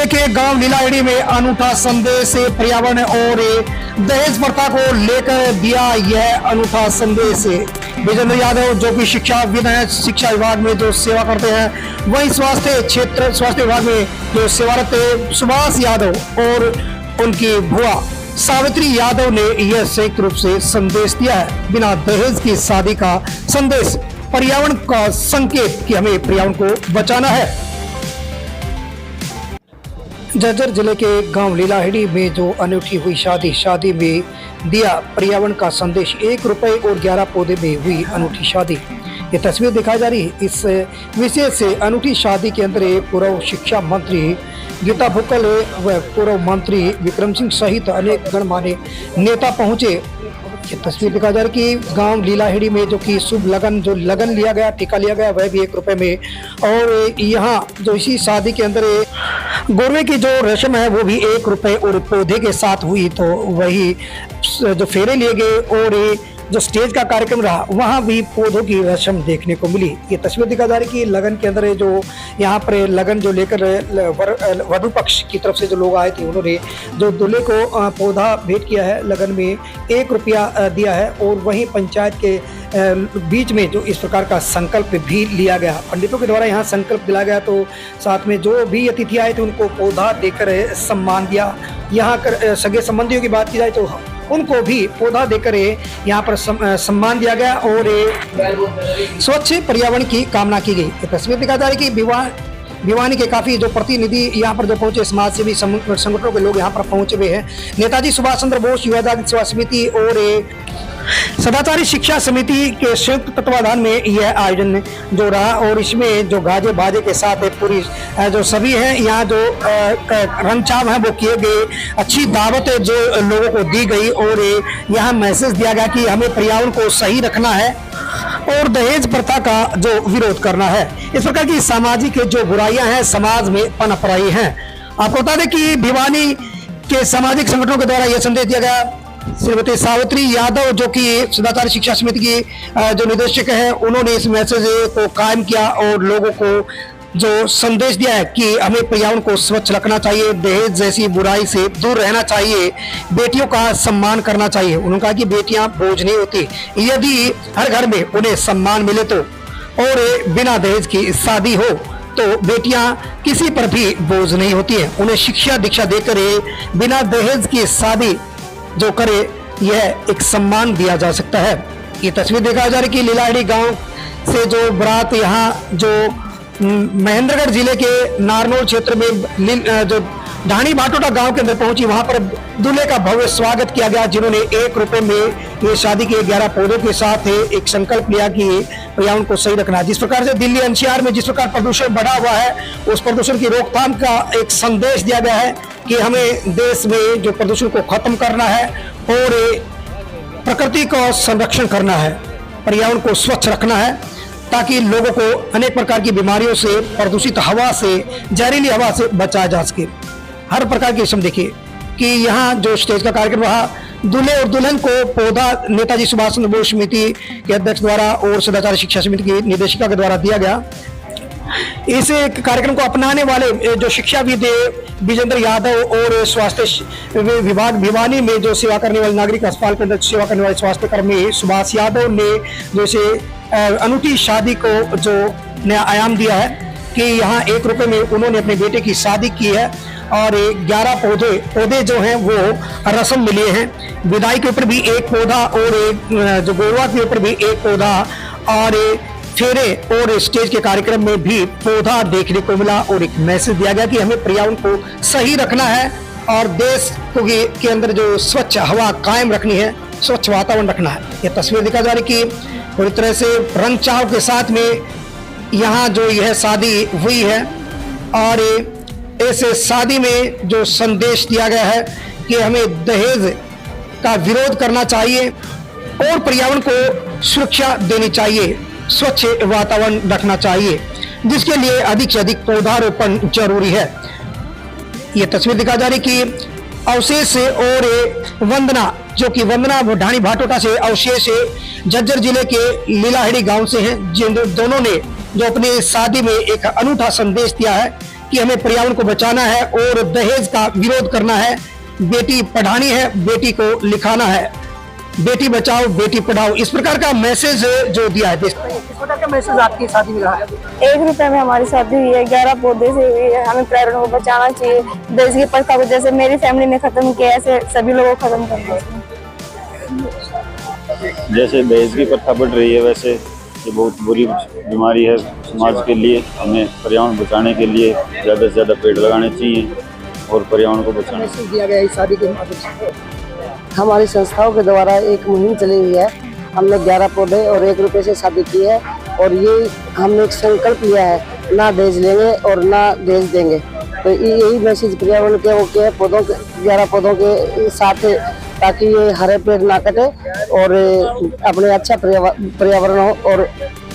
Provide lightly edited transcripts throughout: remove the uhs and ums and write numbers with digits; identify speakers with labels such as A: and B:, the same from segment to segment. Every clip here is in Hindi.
A: के गांव लीलाहेड़ी में अनूठा संदेश पर्यावरण और दहेज प्रथा को लेकर दिया यह अनूठा संदेश। विजेंद्र यादव जो कि शिक्षाविद हैं, शिक्षा विभाग में जो सेवा करते हैं, वहीं स्वास्थ्य विभाग में जो सेवारत सुभाष यादव और उनकी भुआ सावित्री यादव ने यह संयुक्त रूप से संदेश दिया है। बिना दहेज की शादी का संदेश, पर्यावरण का संकेत कि हमें पर्यावरण को बचाना है। जज्जर जिले के गांव लीलाहेड़ी में जो अनूठी हुई शादी में दिया पर्यावरण का संदेश। 1 रुपए और 11 पौधे में हुई अनूठी शादी। ये तस्वीर दिखाई जा रही है। इस विशेष से अनूठी शादी के अंदर पूर्व शिक्षा मंत्री गीता भुक्कल व पूर्व मंत्री विक्रम सिंह सहित अनेक गणमान्य नेता पहुंचे। ये तस्वीर दिखाई जा रही कि गांव लीलाहेड़ी में जो कि शुभ लगन लिया गया, टीका लिया गया, वह भी 1 रुपए में। और यहाँ जो इसी शादी के अंदर गोरवे की जो रस्म है वो भी 1 रुपए और पौधे के साथ हुई। तो वही जो फेरे लिए गए और जो स्टेज का कार्यक्रम रहा, वहाँ भी पौधों की रस्म देखने को मिली। ये तस्वीर दिखा जा रही कि लगन के अंदर जो यहाँ पर लगन जो लेकर वधु पक्ष की तरफ से जो लोग आए थे, उन्होंने जो दूल्हे को पौधा भेंट किया है, लगन में 1 रुपया दिया है। और वहीं पंचायत के बीच में जो इस प्रकार का संकल्प भी लिया गया, पंडितों के द्वारा यहाँ संकल्प दिलाया गया। तो साथ में जो भी अतिथि आए थे उनको पौधा देकर सम्मान दिया। यहाँ कर सगे संबंधियों की बात की जाए तो उनको भी पौधा देकर यहाँ पर सम्मान दिया गया और स्वच्छ पर्यावरण की कामना की गई। तस्वीर दिखा जा रही कि भिवानी के काफी जो प्रतिनिधि यहाँ पर जो पहुंचे, समाज सेवी संगठनों के लोग यहाँ पर पहुंचे हुए हैं। नेताजी सुभाष चंद्र बोस युवा जागृति सेवा समिति और सदाचारी शिक्षा समिति के संयुक्त तत्वाधान में यह आयोजन जो रहा। और इसमें जो गाजे बाजे के साथ पूरी जो सभी हैं, यहाँ जो रंगचाव है वो किए गए, अच्छी दावत जो लोगों को दी गई और यहाँ मैसेज दिया गया कि हमें पर्यावरण को सही रखना है और दहेज प्रथा का जो विरोध करना है। इस प्रकार की सामाजिक जो बुराइयां हैं समाज में पनप रही हैं। आपको बता दें कि भिवानी के सामाजिक संगठनों के द्वारा यह संदेश दिया गया। श्रीमती सावित्री यादव जो कि सदाचारी शिक्षा समिति की जो निदेशक हैं, उन्होंने इस मैसेज को कायम किया और लोगों को जो संदेश दिया है कि हमें पर्यावरण को स्वच्छ रखना चाहिए, दहेज जैसी बुराई से दूर रहना चाहिए, बेटियों का सम्मान करना चाहिए। उन्होंने कहा कि बेटियां बोझ नहीं होती, यदि हर घर में उन्हें सम्मान मिले तो, और बिना दहेज की शादी हो तो बेटियां किसी पर भी बोझ नहीं होती है। उन्हें शिक्षा दीक्षा देकर बिना दहेज की शादी जो करे, यह एक सम्मान दिया जा सकता है। ये तस्वीर देखा जा रही कि लीलाहेड़ी गांव से जो बारात यहाँ जो महेंद्रगढ़ जिले के नारनौल क्षेत्र में जो ढाणी भाटोटा गांव के अंदर पहुंची, वहां पर दूल्हे का भव्य स्वागत किया गया, जिन्होंने 1 रुपए में ये शादी के 11 पौधों के साथ एक संकल्प लिया कि पर्यावरण को सही रखना। जिस प्रकार से दिल्ली एनसीआर में जिस प्रकार प्रदूषण बढ़ा हुआ है, उस प्रदूषण की रोकथाम का एक संदेश दिया गया है कि हमें देश में जो प्रदूषण को खत्म करना है और प्रकृति का संरक्षण करना है, पर्यावरण को स्वच्छ रखना है, ताकि लोगों को अनेक प्रकार की बीमारियों से, प्रदूषित हवा से, जहरीली हवा से बचाया जा सके। हर प्रकार की किस्म देखिए कि यहाँ जो स्टेज का कार्यक्रम रहा, दूल्हे और दुल्हन को पौधा नेताजी सुभाष चंद्र बोस समिति के अध्यक्ष द्वारा और सदाचारी शिक्षा समिति की निदेशिका के द्वारा दिया गया। इस कार्यक्रम को अपनाने वाले जो शिक्षाविद विजेंद्र यादव और स्वास्थ्य विभाग भिवानी में जो सेवा करने वाले नागरिक अस्पताल के अंदर सेवा करने वाले स्वास्थ्य कर्मी सुभाष यादव ने जैसे अनूठी शादी को जो नया आयाम दिया है कि यहाँ 1 रुपए में उन्होंने अपने बेटे की शादी की है और 11 पौधे जो हैं वो रस्म में लिए हैं। विदाई के ऊपर भी 1 पौधा और जो गोरवा के ऊपर भी 1 पौधा और फेरे और स्टेज के कार्यक्रम में भी पौधा देखने को मिला और एक मैसेज दिया गया कि हमें पर्यावरण को सही रखना है और देश के अंदर जो स्वच्छ हवा कायम रखनी है, स्वच्छ वातावरण रखना है। यह तस्वीर दिखा जा रही कि पूरी तरह से रंग चाव के साथ में यहाँ जो यह शादी हुई है और इस शादी में जो संदेश दिया गया है कि हमें दहेज का विरोध करना चाहिए और पर्यावरण को सुरक्षा देनी चाहिए, स्वच्छ वातावरण रखना चाहिए, जिसके लिए अधिक से अधिक पौधारोपण जरूरी है। ये तस्वीर दिखा जा रही कि अवशेष और वंदना जो कि वंदना ढाणी भाटोटा से, अवशेष जज्जर जिले के लीलाहेड़ी गांव से हैं, जिन दोनों ने जो अपनी शादी में एक अनूठा संदेश दिया है कि हमें पर्यावरण को बचाना है और दहेज का विरोध करना है, बेटी पढ़ानी है, बेटी को लिखाना है, बेटी बचाओ बेटी पढ़ाओ, इस प्रकार का मैसेज जो दिया है। इस प्रकार का मैसेज आपकी शादी में रहा है।
B: 1 रुपए में हमारी शादी हुई है, 11 पौधे से हुई है। हमें पर्यावरण को बचाना चाहिए। दहेज की प्रथा को जैसे मेरी फैमिली ने खत्म किया, ऐसे सभी लोगों को खत्म करना चाहिए।
C: जैसे दहेज की प्रथा बढ़ रही है, वैसे ये बहुत बुरी बीमारी है समाज के लिए। हमें पर्यावरण बचाने के लिए ज़्यादा से ज़्यादा पेड़ लगाने चाहिए और पर्यावरण को बचाना।
A: मैसेज दिया गया इस शादी के माध्यम से।
D: हमारी संस्थाओं के द्वारा एक मुहिम चली हुई है। हमने 11 पौधे और 1 रुपए से शादी की है और ये हमने एक संकल्प लिया है, ना दहेज लेंगे और ना दहेज देंगे। तो यही मैसेज पर्यावरण के होके पौधों के 11 पौधों के साथ, ताकि ये हरे पेड़ ना कटे और अपने अच्छा पर्यावरण हो। और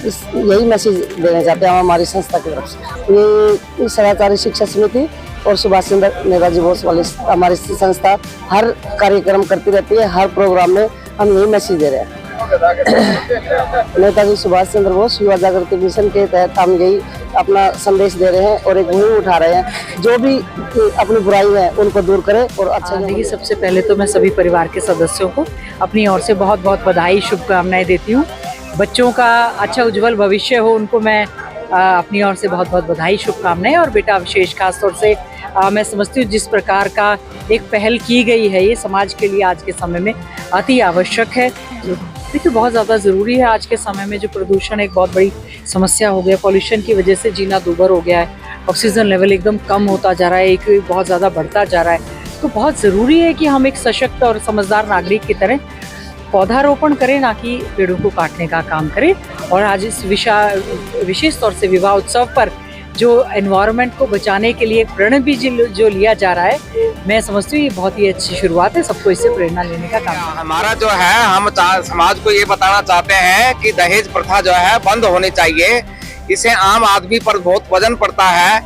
D: यही मैसेज देना चाहते हैं हम हमारी संस्था की तरफ से। ये सदाचारी शिक्षा समिति और सुभाष चंद्र नेताजी बोस वाली हमारी संस्था हर कार्यक्रम करती रहती है। हर प्रोग्राम में हम यही मैसेज दे रहे हैं। नेताजी सुभाष चंद्र बोस युवा जागृति मिशन के तहत हम यही अपना संदेश दे रहे हैं और एक मुहिम उठा रहे हैं, जो भी अपनी बुराई है उनको दूर करें और अच्छा।
E: देखिए, सबसे पहले तो मैं सभी परिवार के सदस्यों को अपनी ओर से बहुत बहुत बधाई, शुभकामनाएं देती हूँ। बच्चों का अच्छा उज्जवल भविष्य हो, उनको मैं अपनी ओर से बहुत बहुत बधाई, शुभकामनाएं। और बेटा विशेष खास तौर से मैं समझती हूँ जिस प्रकार का एक पहल की गई है, ये समाज के लिए आज के समय में अति आवश्यक है। देखिए, बहुत ज़्यादा ज़रूरी है आज के समय में। जो प्रदूषण एक बहुत बड़ी समस्या हो गया, पॉल्यूशन की वजह से जीना दूभर हो गया है, ऑक्सीजन लेवल एकदम कम होता जा रहा है, एक बहुत ज़्यादा बढ़ता जा रहा है। तो बहुत ज़रूरी है कि हम एक सशक्त और समझदार नागरिक की तरह पौधारोपण करें, ना कि पेड़ों को काटने का काम करें। और आज इस विशेष तौर से विवाह उत्सव पर जो एनवायरनमेंट को बचाने के लिए प्रण भी जो लिया जा रहा है, मैं समझती हूँ ये बहुत ही अच्छी शुरुआत है। सबको इससे प्रेरणा लेने का काम है।
F: हमारा जो है, हम समाज को ये बताना चाहते हैं कि दहेज प्रथा जो है बंद होनी चाहिए। इससे आम आदमी पर बहुत वजन पड़ता है।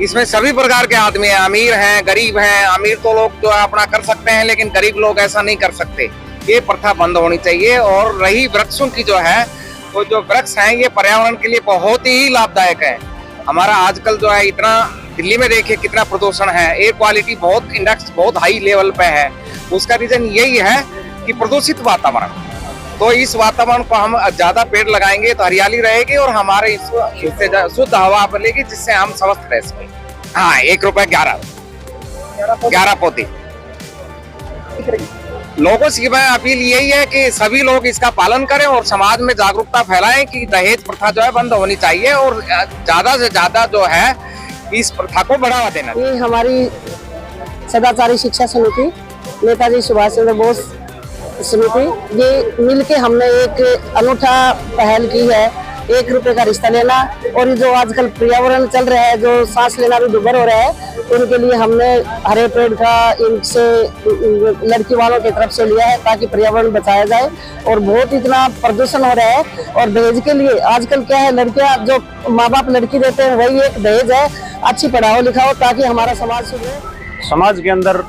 F: इसमें सभी प्रकार के आदमी हैं, अमीर हैं, गरीब हैं। अमीर तो लोग जो है अपना कर सकते हैं, लेकिन गरीब लोग ऐसा नहीं कर सकते। ये प्रथा बंद होनी चाहिए। और रही वृक्षों की जो है, तो जो वृक्ष हैं ये पर्यावरण के लिए बहुत ही लाभदायक है। हमारा आजकल जो है इतना, दिल्ली में देखिए कितना प्रदूषण है, एयर क्वालिटी बहुत इंडेक्स बहुत हाई लेवल पे है। उसका रीजन यही है कि प्रदूषित वातावरण। तो इस वातावरण को हम ज्यादा पेड़ लगाएंगे तो हरियाली रहेगी और हमारे इससे शुद्ध हवा मिलेगी, जिससे हम स्वस्थ रह सकें। हाँ, 1 रुपए 11 पौधे। लोगों से मैं अपील यही है कि सभी लोग इसका पालन करें और समाज में जागरूकता फैलाएं कि दहेज प्रथा जो है बंद होनी चाहिए और ज्यादा से ज्यादा जो है इस प्रथा को बढ़ावा देना।
D: ये हमारी सदाचारी शिक्षा समिति, नेताजी सुभाष चंद्र बोस समिति, ये मिलके हमने एक अनूठा पहल की है, 1 रुपए का रिश्ता लेना। और जो आजकल पर्यावरण चल रहा है, जो सांस लेना भी दुर्भर हो रहा है, उनके लिए हमने हरे पेड़ का इनसे लड़की वालों की तरफ से लिया है, ताकि पर्यावरण बचाया जाए। और बहुत इतना प्रदूषण हो रहा है। और दहेज के लिए आजकल क्या है, लड़कियां जो माँ बाप लड़की देते हैं वही एक दहेज है। अच्छी पढ़ाओ लिखाओ ताकि हमारा समाज सुधरे।
G: समाज के अंदर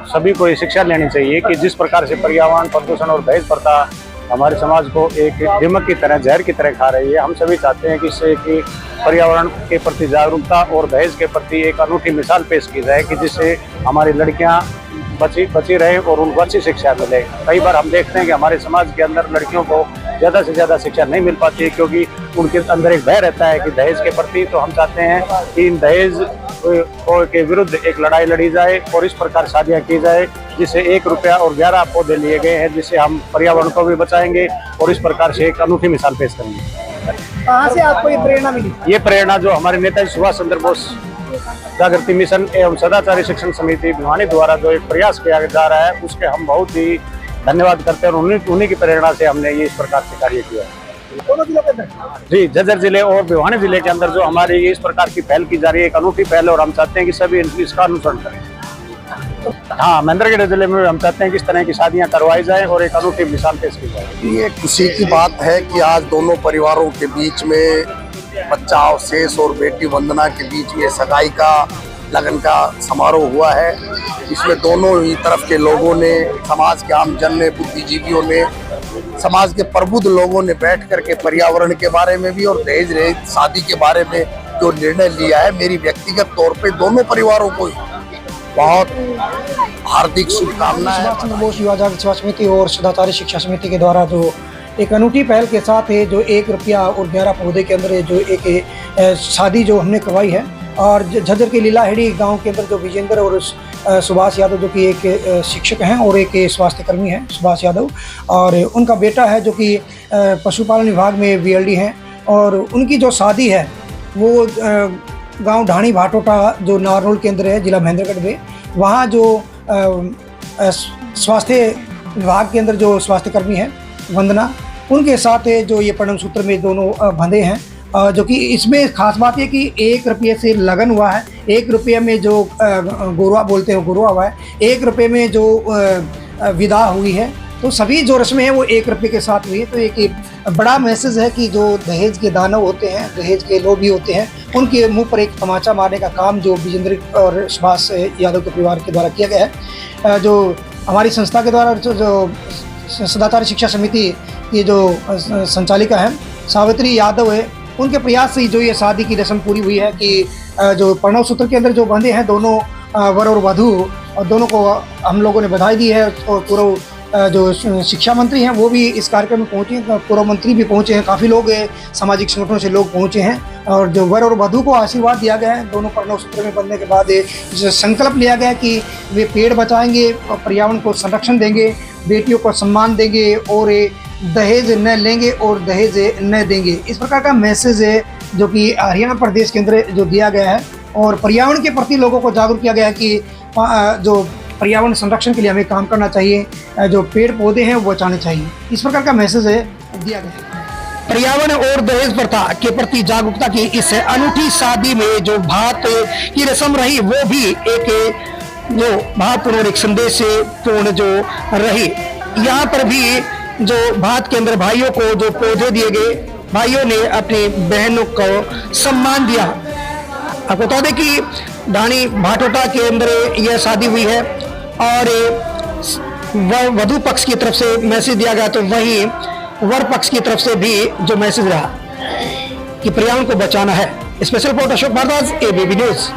G: सभी को ये शिक्षा लेनी चाहिए कि जिस प्रकार से पर्यावरण प्रदूषण और दहेज प्रथा हमारे समाज को एक दिमक की तरह, जहर की तरह खा रही है। हम सभी चाहते हैं कि इससे कि पर्यावरण के प्रति जागरूकता और दहेज के प्रति एक अनूठी मिसाल पेश की जाए, कि जिससे हमारी लड़कियां बची रहे और उनको अच्छी शिक्षा मिले। कई बार हम देखते हैं कि हमारे समाज के अंदर लड़कियों को ज़्यादा से ज़्यादा शिक्षा नहीं मिल पाती है, क्योंकि उनके अंदर एक भय रहता है कि दहेज के प्रति। तो हम चाहते हैं कि इन दहेज के विरुद्ध एक लड़ाई लड़ी जाए और इस प्रकार शादियाँ की जाए, जिससे 1 रुपया और 11 पौधे लिए गए हैं, जिससे हम पर्यावरण को भी बचाएंगे और इस प्रकार से एक अनूठी मिसाल पेश करेंगे।
A: कहाँ से आपको ये प्रेरणा मिली?
G: ये प्रेरणा जो हमारे नेताजी सुभाष चंद्र बोस जागृति मिशन एवं सदाचारी शिक्षण समिति भिवानी द्वारा जो एक प्रयास किया जा रहा है, उसके हम बहुत ही धन्यवाद करते हैं। और उन्हीं की प्रेरणा से हमने ये इस प्रकार से कार्य किया है। जी, झज्जर जिले और भिवानी जिले के अंदर जो हमारी इस प्रकार की पहल की जा रही है, एक अनूठी पहल है और हम चाहते हैं कि सभी इसका अनुसरण करें। हाँ, महेंद्रगढ़ जिले में हम चाहते हैं कि इस तरह की शादियां करवाई जाए और एक अनूठी मिसाल पेश की जाए।
H: ये खुशी की बात है कि आज दोनों परिवारों के बीच में, बच्चा अवशेष और बेटी वंदना के बीच में सगाई का, लगन का समारोह हुआ है। इसमें दोनों ही तरफ के लोगों ने, समाज के आम जन ने, बुद्धिजीवियों ने, समाज के प्रबुद्ध लोगों ने बैठ करके पर्यावरण के बारे में भी और दहेज रहित शादी के बारे में जो निर्णय लिया है, मेरी व्यक्तिगत तौर पे दोनों परिवारों को बहुत हार्दिक शुभकामनाएं।
A: सुभाष चंद्र बोस युवा जागृति सेवा समिति और सदाचारी शिक्षा समिति के द्वारा जो एक अनूठी पहल के साथ है, जो 1 रुपया और 11 पौधे के अंदर जो एक शादी जो हमने करवाई है। और झज्जर के लीलाहेड़ी गांव के अंदर जो विजेंद्र और सुभाष यादव जो कि एक शिक्षक हैं और एक स्वास्थ्य कर्मी हैं सुभाष यादव, और उनका बेटा है जो कि पशुपालन विभाग में VLD हैं, और उनकी जो शादी है वो गांव ढाणी भाटोटा जो नारनौल के अंदर है, जिला महेंद्रगढ़ में। वहाँ जो स्वास्थ्य विभाग के अंदर जो स्वास्थ्य कर्मी हैं वंदना, उनके साथ जो ये प्रणव सूत्र में दोनों बंधे हैं। जो कि इसमें खास बात है कि 1 रुपये से लगन हुआ है। 1 रुपये में जो गोरवा बोलते हैं गोरवा हुआ है, 1 रुपये में जो विदा हुई है, तो सभी जो रस्में हैं वो 1 रुपये के साथ हुई है। तो एक बड़ा मैसेज है कि जो दहेज के दानव होते हैं, दहेज के लोभी होते हैं, उनके मुंह पर एक तमाचा मारने का काम जो विजेंद्र और सुभाष यादव के परिवार के द्वारा किया गया है। जो हमारी संस्था के द्वारा जो सदाचारी शिक्षा समिति की जो संचालिका है सावित्री यादव है, उनके प्रयास से जो ये शादी की रस्म पूरी हुई है कि जो प्रणव सूत्र के अंदर जो बंधे हैं दोनों वर और वधू, और दोनों को हम लोगों ने बधाई दी है। और पूर्व जो शिक्षा मंत्री हैं वो भी इस कार्यक्रम में पहुँचे हैं, पूर्व मंत्री भी पहुँचे हैं, काफ़ी लोग सामाजिक संगठनों से लोग पहुँचे हैं। और जो वर और वधू को आशीर्वाद दिया गया है, दोनों प्रणव सूत्र में बंधने के बाद जो संकल्प लिया गया कि वे पेड़ बचाएंगे और पर्यावरण को संरक्षण देंगे, बेटियों को सम्मान देंगे और दहेज न लेंगे और दहेज न देंगे। इस प्रकार का मैसेज है जो कि हरियाणा प्रदेश के अंदर जो दिया गया है, और पर्यावरण के प्रति लोगों को जागरूक किया गया है कि जो पर्यावरण संरक्षण के लिए हमें काम करना चाहिए, जो पेड़ पौधे हैं वो बचाने चाहिए। इस प्रकार का मैसेज है दिया गया है। पर्यावरण और दहेज प्रथा के प्रति जागरूकता की इस अनूठी शादी में जो भात की रस्म रही वो भी एक जो भावपूर्ण और एक संदेश पूर्ण जो रही। यहाँ पर भी जो भात के अंदर भाइयों को जो पौधे दिए गए, भाइयों ने अपनी बहनों को सम्मान दिया। आपको बता दें कि ढाणी भाटोटा के अंदर यह शादी हुई है, और वधु पक्ष की तरफ से मैसेज दिया गया, तो वहीं वर पक्ष की तरफ से भी जो मैसेज रहा कि पर्यावरण को बचाना है। Special report Ashok Bharadwaj, ABP news.